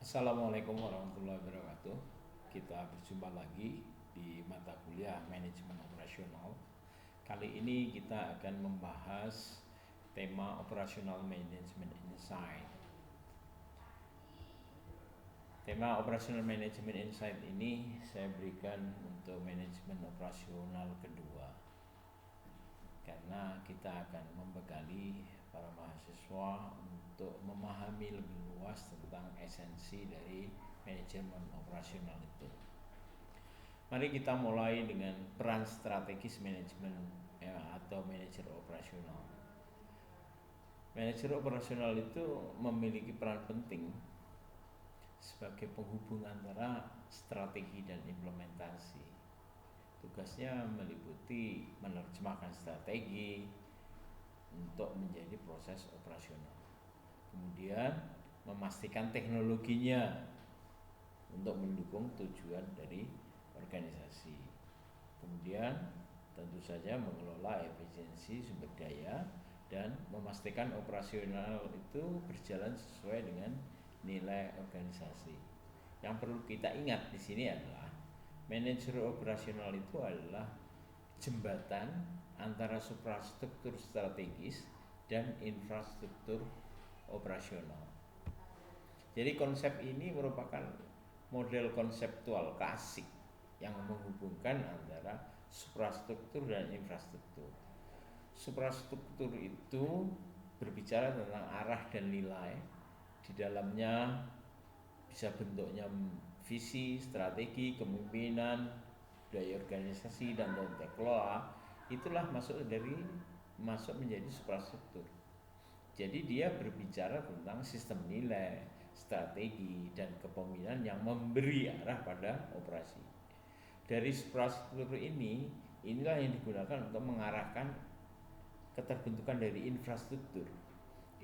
Assalamualaikum warahmatullahi wabarakatuh. Kita berjumpa lagi di mata kuliah manajemen operasional. Kali ini kita akan membahas tema operasional management insight. Tema operasional management insight ini saya berikan untuk manajemen operasional kedua, karena kita akan membekali para mahasiswa untuk memahami lebih luas tentang esensi dari manajemen operasional itu. Mari kita mulai dengan peran strategis manajemen atau manajer operasional. Manajer operasional itu memiliki peran penting sebagai penghubung antara strategi dan implementasi. Tugasnya meliputi menerjemahkan strategi untuk menjadi proses operasional, kemudian memastikan teknologinya untuk mendukung tujuan dari organisasi, kemudian tentu saja mengelola efisiensi sumber daya dan memastikan operasional itu berjalan sesuai dengan nilai organisasi. Yang perlu kita ingat di sini adalah manajer operasional itu adalah jembatan antara suprastruktur strategis dan infrastruktur operasional. Jadi konsep ini merupakan model konseptual klasik yang menghubungkan antara suprastruktur dan infrastruktur. Suprastruktur itu berbicara tentang arah dan nilai. Di dalamnya bisa bentuknya visi, strategi, kepemimpinan, budaya organisasi, dan tata kelola. Itulah masuk menjadi suprastruktur. Jadi dia berbicara tentang sistem nilai, strategi, dan kepemimpinan yang memberi arah pada operasi. Dari suprastruktur inilah yang digunakan untuk mengarahkan keterbentukan dari infrastruktur.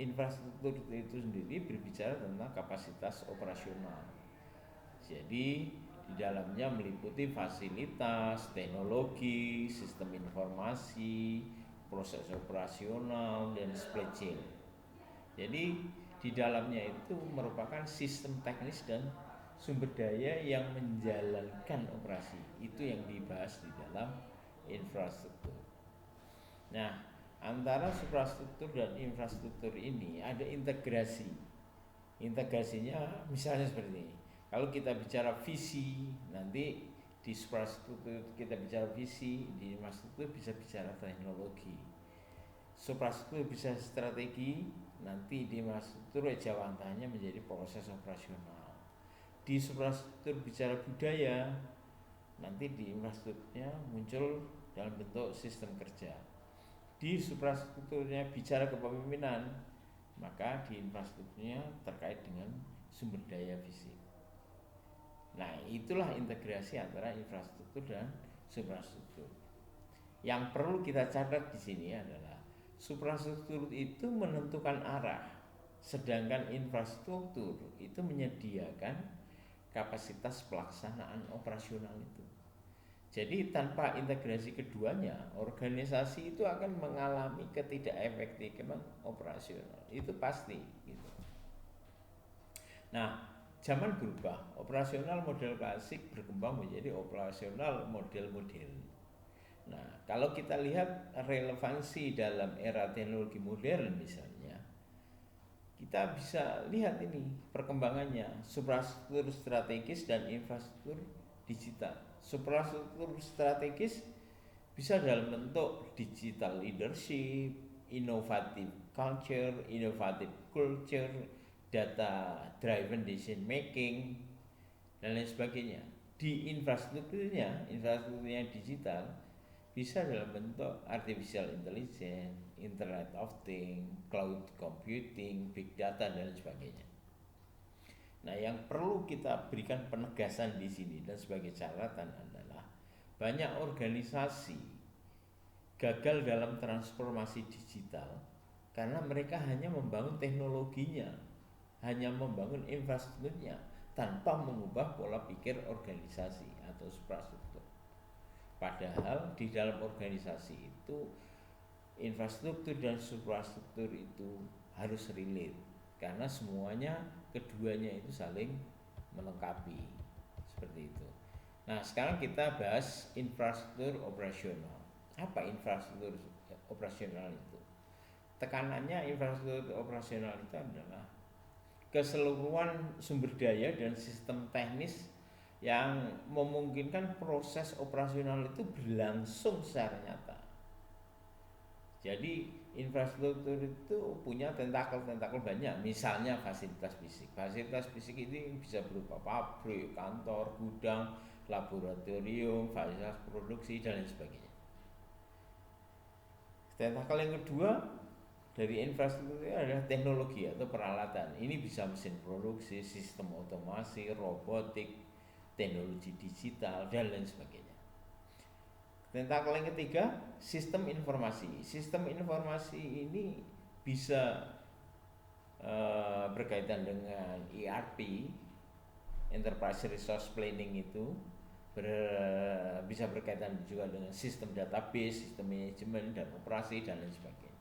Infrastruktur itu sendiri berbicara tentang kapasitas operasional. Jadi di dalamnya meliputi fasilitas, teknologi, sistem informasi, proses operasional, dan supply chain. Jadi di dalamnya itu merupakan sistem teknis dan sumber daya yang menjalankan operasi. Itu yang dibahas di dalam infrastruktur. Nah, antara suprastruktur dan infrastruktur ini ada integrasi. Integrasinya misalnya seperti ini. Kalau kita bicara visi, nanti di suprastruktur kita bicara visi, di infrastruktur bisa bicara teknologi. Suprastruktur bisa strategi, nanti di infrastruktur jawabannya menjadi proses operasional. Di suprastruktur bicara budaya, nanti di infrastrukturnya muncul dalam bentuk sistem kerja. Di suprastrukturnya bicara kepemimpinan, maka di infrastrukturnya terkait dengan sumber daya fisik. Nah, itulah integrasi antara infrastruktur dan suprastruktur. Yang perlu kita catat di sini adalah suprastruktur itu menentukan arah, sedangkan infrastruktur itu menyediakan kapasitas pelaksanaan operasional itu. Jadi tanpa integrasi keduanya, organisasi itu akan mengalami ketidakefektifan operasional. Itu pasti gitu. Nah, zaman berubah, operasional model klasik berkembang menjadi operasional model modern. Nah, kalau kita lihat relevansi dalam era teknologi modern misalnya, kita bisa lihat ini perkembangannya, suprastruktur strategis dan infrastruktur digital. Suprastruktur strategis bisa dalam bentuk digital leadership, innovative culture, data driven decision making, dan lain sebagainya. Di infrastrukturnya digital bisa dalam bentuk artificial intelligence, internet of things, cloud computing, big data, dan sebagainya. Nah, yang perlu kita berikan penegasan di sini dan sebagai catatan adalah banyak organisasi gagal dalam transformasi digital karena mereka hanya membangun teknologinya, hanya membangun infrastrukturnya tanpa mengubah pola pikir organisasi atau suprastruktur. Padahal di dalam organisasi itu infrastruktur dan suprastruktur itu harus relate, karena keduanya itu saling melengkapi seperti itu. Nah, sekarang kita bahas infrastruktur operasional. Apa infrastruktur operasional itu? Tekanannya infrastruktur operasional itu adalah keseluruhan sumber daya dan sistem teknis yang memungkinkan proses operasional itu berlangsung secara nyata. Jadi infrastruktur itu punya tentakel-tentakel banyak. Misalnya fasilitas fisik. Fasilitas fisik ini bisa berupa pabrik, kantor, gudang, laboratorium, fasilitas produksi dan lain sebagainya. Tentakel yang kedua dari infrastruktur itu adalah teknologi atau peralatan. Ini bisa mesin produksi, sistem otomasi, robotik, teknologi digital dan lain sebagainya. Tentakel yang ketiga, sistem informasi. Sistem informasi ini bisa berkaitan dengan ERP, Enterprise Resource Planning itu, bisa berkaitan juga dengan sistem database, sistem manajemen dan operasi dan lain sebagainya.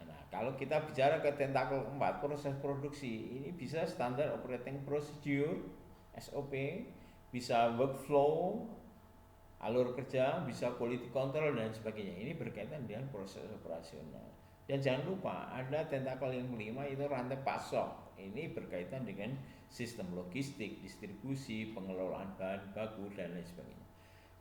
Nah, kalau kita bicara ke tentakel keempat, proses produksi, ini bisa standar operating procedure, SOP, bisa workflow, alur kerja, bisa quality control dan sebagainya. Ini berkaitan dengan proses operasional. Dan jangan lupa ada tentakel yang kelima, itu rantai pasok. Ini berkaitan dengan sistem logistik, distribusi, pengelolaan bahan baku dan lain sebagainya.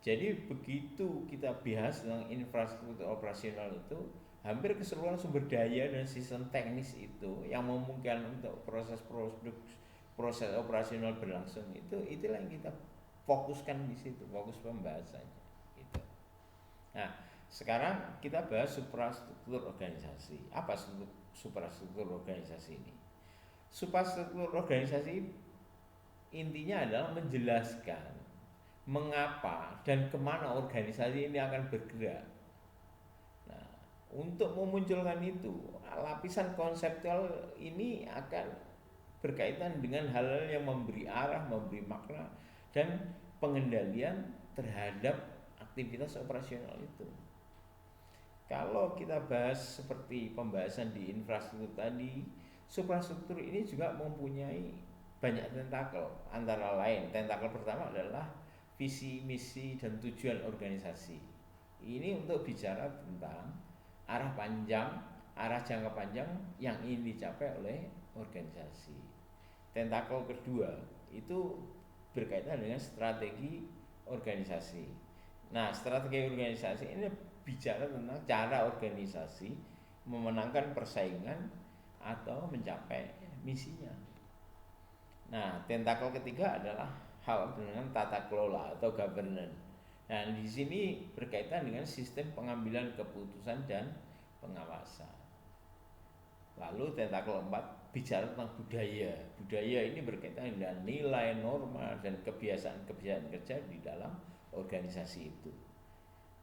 Jadi begitu kita bahas tentang infrastruktur operasional itu, hampir keseluruhan sumber daya dan sistem teknis itu yang memungkinkan untuk proses operasional berlangsung itu, itulah yang kita fokuskan di situ, fokus pembahasannya gitu. Nah, sekarang kita bahas suprastruktur organisasi. Apa suprastruktur organisasi ini? Suprastruktur organisasi intinya adalah menjelaskan mengapa dan kemana organisasi ini akan bergerak. Nah, untuk memunculkan itu, lapisan konseptual ini akan berkaitan dengan hal-hal yang memberi arah, memberi makna, dan pengendalian terhadap aktivitas operasional itu. Kalau kita bahas seperti pembahasan di infrastruktur tadi, suprastruktur ini juga mempunyai banyak tentakel. Antara lain, tentakel pertama adalah visi, misi, dan tujuan organisasi. Ini untuk bicara tentang arah panjang, arah jangka panjang yang ingin dicapai oleh organisasi. Tentakel kedua itu berkaitan dengan strategi organisasi. Nah, strategi organisasi ini bicara tentang cara organisasi memenangkan persaingan atau mencapai misinya. Nah, tentakel ketiga adalah hal dengan tata kelola atau governance. Nah, di sini berkaitan dengan sistem pengambilan keputusan dan pengawasan. Lalu tentakel 4 bicara tentang budaya. Budaya ini berkaitan dengan nilai, norma, dan kebiasaan-kebiasaan kerja di dalam organisasi itu.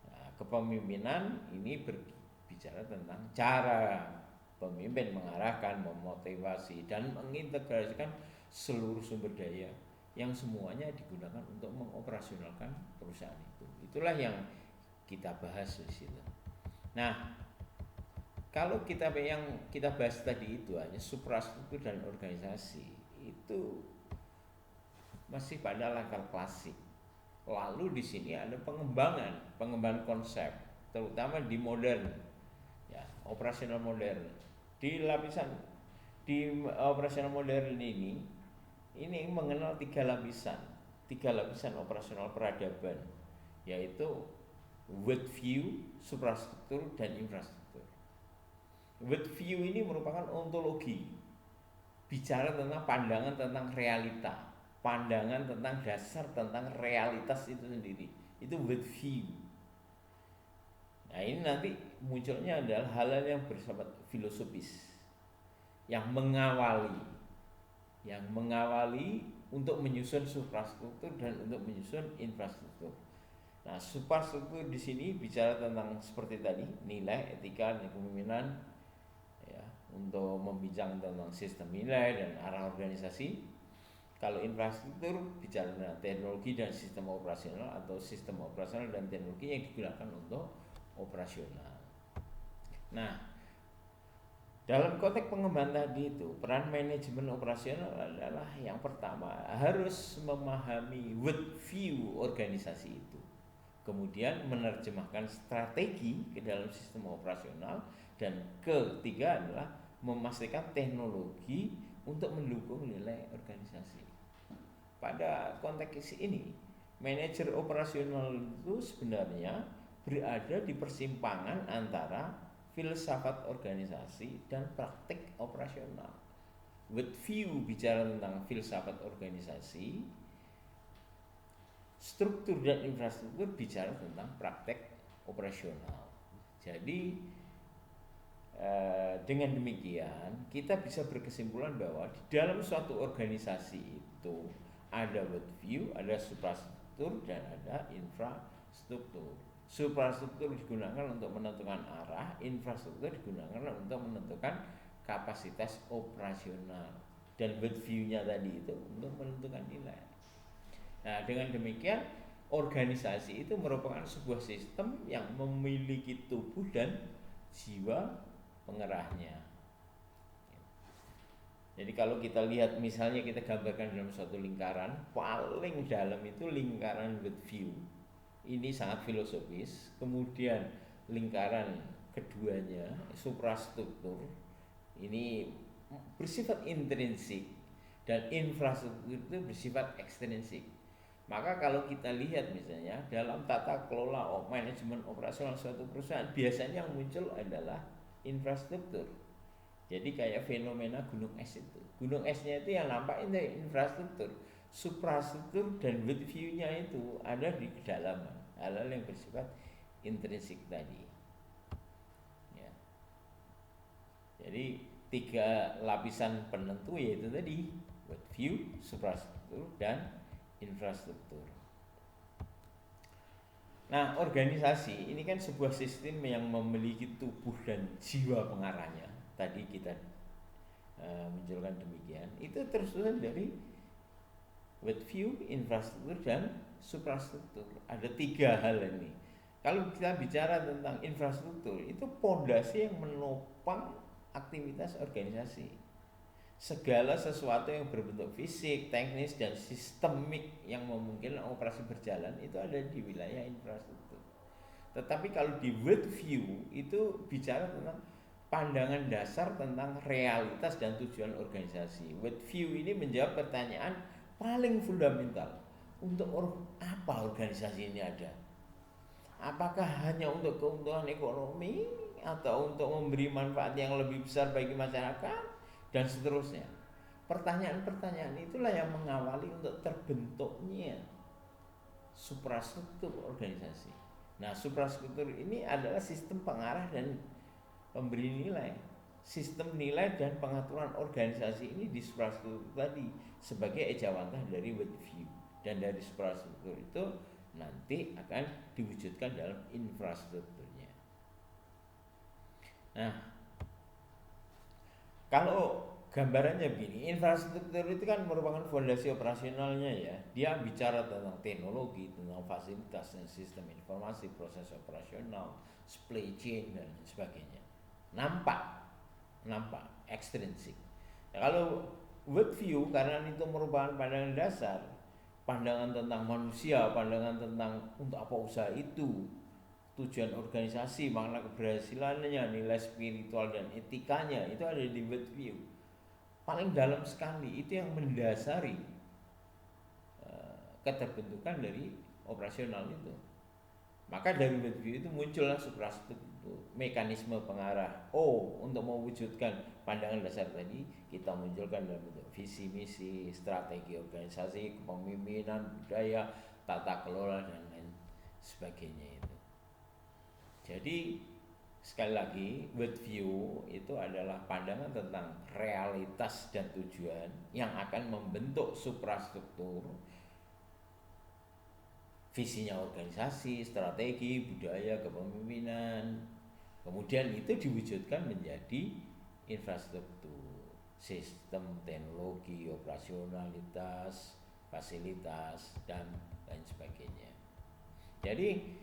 Nah, kepemimpinan ini berbicara tentang cara pemimpin mengarahkan, memotivasi, dan mengintegrasikan seluruh sumber daya yang semuanya digunakan untuk mengoperasionalkan perusahaan itu. Itulah yang kita bahas di situ. Nah, kalau yang kita bahas tadi itu hanya suprastruktur dan organisasi, itu masih pada level klasik. Lalu di sini ada pengembangan konsep, terutama di modern, ya, operasional modern. Di operasional modern ini mengenal tiga lapisan operasional peradaban, yaitu world view, suprastruktur, dan infrastruktur. World view ini merupakan ontologi, bicara tentang pandangan tentang realita, pandangan tentang dasar tentang realitas itu sendiri. Itu world view. Nah, ini nanti munculnya adalah hal-hal yang bersifat filosofis, yang mengawali untuk menyusun suprastruktur dan untuk menyusun infrastruktur. Nah, suprastruktur di sini bicara tentang seperti tadi, nilai, etika, dan kepemimpinan, ya, untuk membincang tentang sistem nilai dan arah organisasi. Kalau infrastruktur bicara tentang teknologi dan sistem operasional atau sistem operasional dan teknologi yang digunakan untuk operasional. Nah, Dalam konteks pengembangan tadi itu, peran manajemen operasional adalah yang pertama harus memahami world view organisasi itu. Kemudian menerjemahkan strategi ke dalam sistem operasional, dan ketiga adalah memastikan teknologi untuk mendukung nilai organisasi. Pada konteks ini, manajer operasional itu sebenarnya berada di persimpangan antara filsafat organisasi dan praktik operasional. With view bicara tentang filsafat organisasi, struktur dan infrastruktur bicara tentang praktek operasional. Jadi dengan demikian kita bisa berkesimpulan bahwa di dalam suatu organisasi itu ada world view, ada suprastruktur, dan ada infrastruktur. Suprastruktur digunakan untuk menentukan arah, infrastruktur digunakan untuk menentukan kapasitas operasional, dan world view-nya tadi itu untuk menentukan nilai. Nah, dengan demikian organisasi itu merupakan sebuah sistem yang memiliki tubuh dan jiwa pengerahnya. Jadi kalau kita lihat misalnya kita gambarkan dalam suatu lingkaran, paling dalam itu lingkaran with view. Ini sangat filosofis. Kemudian lingkaran keduanya, suprastruktur, ini bersifat intrinsik, dan infrastruktur itu bersifat ekstrinsik. Maka kalau kita lihat misalnya dalam tata kelola manajemen operasional suatu perusahaan, biasanya yang muncul adalah infrastruktur. Jadi kayak fenomena gunung es itu. Gunung esnya itu yang nampak itu infrastruktur. Suprastruktur dan world view-nya itu ada di kedalaman, hal-hal yang bersifat intrinsik tadi. Ya. Jadi 3 lapisan penentu yaitu tadi world view, suprastruktur, dan infrastruktur. Nah, organisasi ini kan sebuah sistem yang memiliki tubuh dan jiwa pengarahnya. Tadi kita munculkan demikian. Itu tersusun dari world view, infrastruktur, dan suprastruktur. Ada 3 hal ini. Kalau kita bicara tentang infrastruktur, itu pondasi yang menopang aktivitas organisasi. Segala sesuatu yang berbentuk fisik, teknis, dan sistemik yang memungkinkan operasi berjalan itu ada di wilayah infrastruktur. Tetapi kalau di world view itu bicara tentang pandangan dasar tentang realitas dan tujuan organisasi. World view ini menjawab pertanyaan paling fundamental. Untuk apa organisasi ini ada? Apakah hanya untuk keuntungan ekonomi atau untuk memberi manfaat yang lebih besar bagi masyarakat? Dan seterusnya. Pertanyaan-pertanyaan itulah yang mengawali untuk terbentuknya suprastruktur organisasi. Nah, suprastruktur ini adalah sistem pengarah dan pemberi nilai. Sistem nilai dan pengaturan organisasi ini di suprastruktur tadi sebagai ejawantah dari world view, dan dari suprastruktur itu nanti akan diwujudkan dalam infrastrukturnya. Nah, kalau gambarannya begini, infrastruktur itu kan merupakan fondasi operasionalnya ya. Dia bicara tentang teknologi, tentang fasilitas dan sistem informasi, proses operasional, supply chain, dan sebagainya. Nampak ekstrinsik. Nah, kalau world view karena itu merupakan pandangan dasar, pandangan tentang manusia, pandangan tentang untuk apa usaha itu, tujuan organisasi, makna keberhasilannya, nilai spiritual dan etikanya, itu ada di world view. Paling dalam sekali itu yang mendasari keterbentukan dari operasional itu. Maka dari world view itu muncullah suprastruktur, mekanisme pengarah. Untuk mewujudkan pandangan dasar tadi, kita munculkan dalam bentuk visi misi, strategi organisasi, kepemimpinan, budaya, tata kelola, dan lain sebagainya itu. Jadi sekali lagi, world view itu adalah pandangan tentang realitas dan tujuan yang akan membentuk suprastruktur, visinya organisasi, strategi, budaya, kepemimpinan. Kemudian itu diwujudkan menjadi infrastruktur, sistem, teknologi, operasionalitas, fasilitas, dan lain sebagainya. Jadi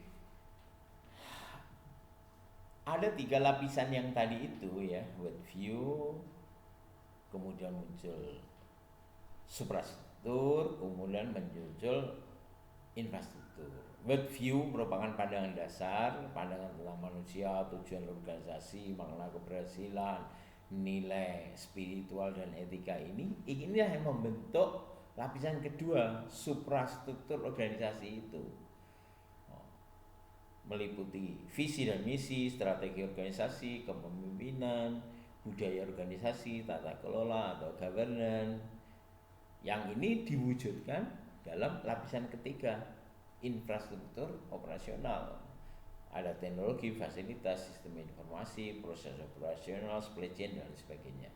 ada 3 lapisan yang tadi itu ya, word view, kemudian muncul suprastruktur, kemudian muncul infrastruktur. Word view merupakan pandangan dasar, pandangan tentang manusia, tujuan organisasi, makna keberhasilan, nilai spiritual dan etika inilah yang membentuk lapisan kedua, suprastruktur organisasi itu. Meliputi visi dan misi, strategi organisasi, kepemimpinan, budaya organisasi, tata kelola atau governance. Yang ini diwujudkan dalam lapisan ketiga, infrastruktur operasional. Ada teknologi, fasilitas, sistem informasi, proses operasional, supply chain dan sebagainya.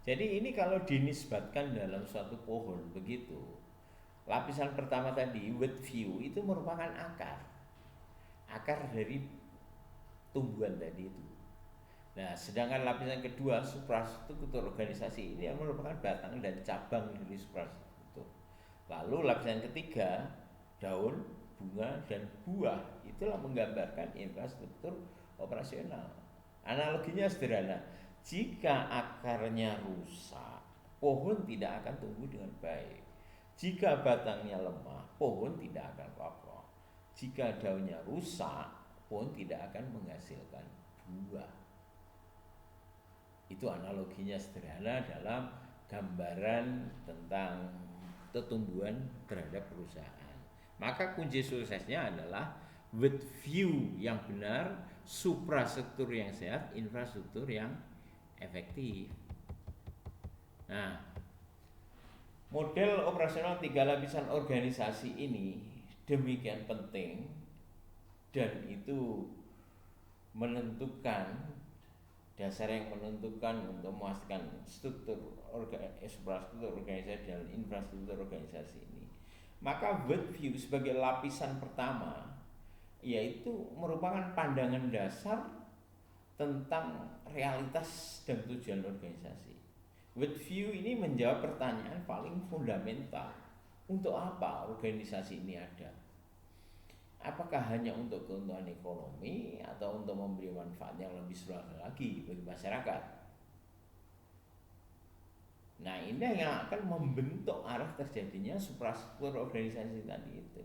Jadi ini kalau dinisbatkan dalam suatu pohon begitu. Lapisan pertama tadi, word view, itu merupakan akar dari tumbuhan tadi itu. Nah, sedangkan lapisan kedua, suprastruktur organisasi, ini yang merupakan batang dan cabang dari suprastruktur. Lalu lapisan ketiga, daun, bunga, dan buah, itulah menggambarkan infrastruktur operasional. Analoginya sederhana, jika akarnya rusak, pohon tidak akan tumbuh dengan baik. Jika batangnya lemah, pohon tidak akan kokoh. Jika daunnya rusak, pohon tidak akan menghasilkan buah. Itu analoginya sederhana dalam gambaran tentang pertumbuhan terhadap perusahaan. Maka kunci suksesnya adalah with view yang benar, suprastruktur yang sehat, infrastruktur yang efektif. Nah, model operasional 3 lapisan organisasi ini demikian penting dan itu menentukan dasar yang menentukan untuk memastikan infrastruktur organisasi dan infrastruktur organisasi ini. Maka world view sebagai lapisan pertama yaitu merupakan pandangan dasar tentang realitas dan tujuan organisasi. World view ini menjawab pertanyaan paling fundamental. Untuk apa organisasi ini ada? Apakah hanya untuk keuntungan ekonomi atau untuk memberi manfaat yang lebih luas lagi bagi masyarakat? Nah, ini yang akan membentuk arah terjadinya suprastruktur organisasi tadi itu.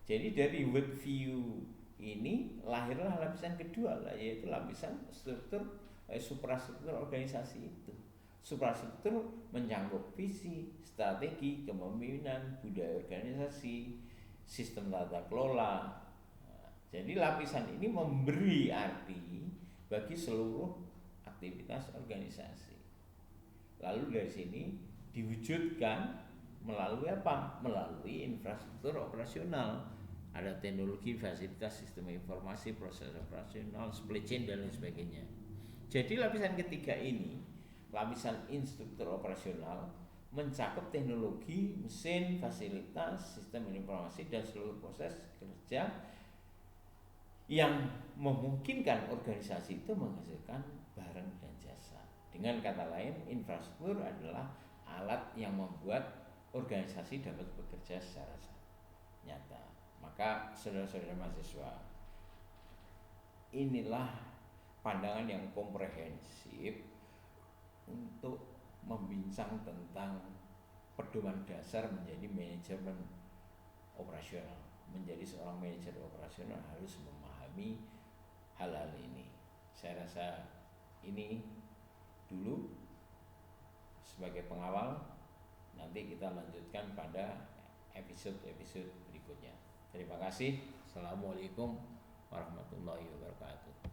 Jadi dari world view ini lahirlah lapisan kedua, yaitu lapisan suprastruktur organisasi itu. Suprastruktur mencangkup visi, strategi, kepemimpinan, budaya organisasi, sistem tata kelola. Jadi lapisan ini memberi arti bagi seluruh aktivitas organisasi. Lalu dari sini diwujudkan melalui apa? Melalui infrastruktur operasional. Ada teknologi, fasilitas, sistem informasi, proses operasional, supply chain dan lain sebagainya. Jadi lapisan ketiga ini, lapisan infrastruktur operasional, mencakup teknologi, mesin, fasilitas, sistem informasi dan seluruh proses kerja yang memungkinkan organisasi itu menghasilkan barang dan jasa. Dengan kata lain, infrastruktur adalah alat yang membuat organisasi dapat bekerja secara nyata. Maka saudara-saudara mahasiswa, inilah pandangan yang komprehensif untuk membincang tentang pedoman dasar menjadi manajemen operasional. Menjadi seorang manajer operasional harus memahami hal-hal ini. Saya rasa ini dulu sebagai pengawal, nanti kita lanjutkan pada episode-episode berikutnya. Terima kasih. Assalamualaikum warahmatullahi wabarakatuh.